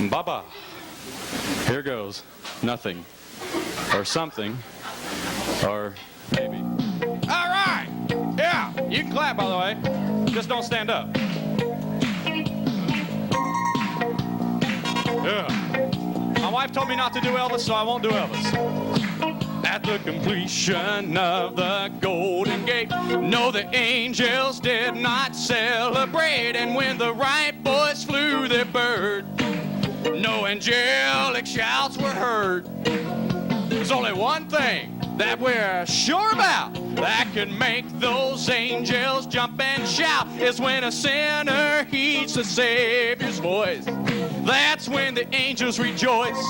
Baba. Here goes. Nothing. Or something. Or maybe. All right. Yeah. You can clap, by the way. Just don't stand up. Yeah. My wife told me not to do Elvis, so I won't do Elvis. At the completion of the Golden Gate, no, the angels did not celebrate. And when the right boys flew their bird, no angelic shouts were heard. There's only one thing that we're sure about that can make those angels jump and shout, is when a sinner heeds the Savior's voice. That's when the angels rejoice.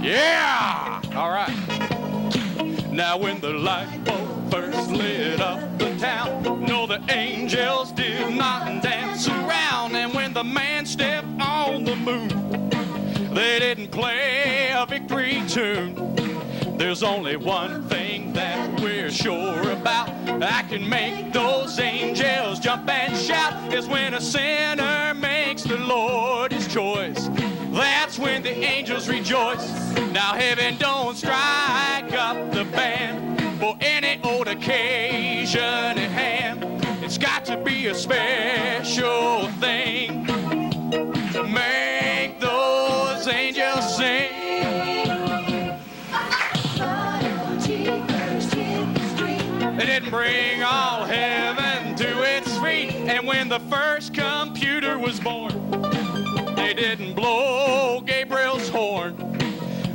Yeah! All right. Now when the light bulb first lit up the town, no, the angels did not dance around. And when the man stepped on the moon, they didn't play a victory tune. There's only one thing that we're sure about that can make those angels jump and shout, is when a sinner makes the Lord his choice. That's when the angels rejoice. Now heaven don't strike up the band for any old occasion at hand. It's got to be a special thing to make those angels sing. They didn't bring all heaven to its feet. And when the first computer was born, they didn't blow Gabriel's horn.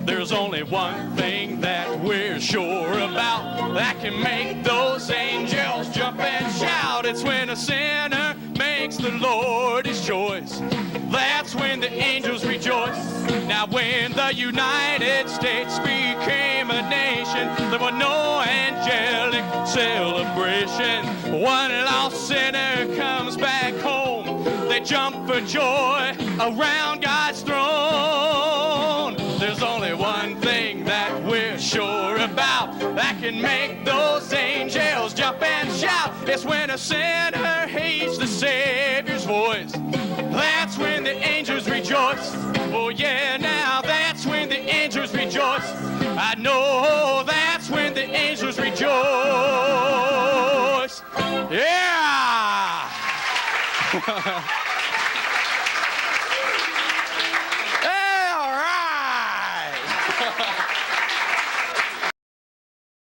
There's only one thing that we're sure about that can make those angels jump and shout. It's when a sinner makes the Lord his choice. That's when the angels rejoice. Now when the United States became a nation, there was no angelic celebration. One lost sinner comes back home, they jump for joy around God's throne. There's only one thing that we're sure about that can make those angels jump and shout. It's when a sinner heeds the Savior's voice. That's when the angels rejoice. Oh yeah, now that's when the angels rejoice. I know that's when the angels rejoice. Yeah!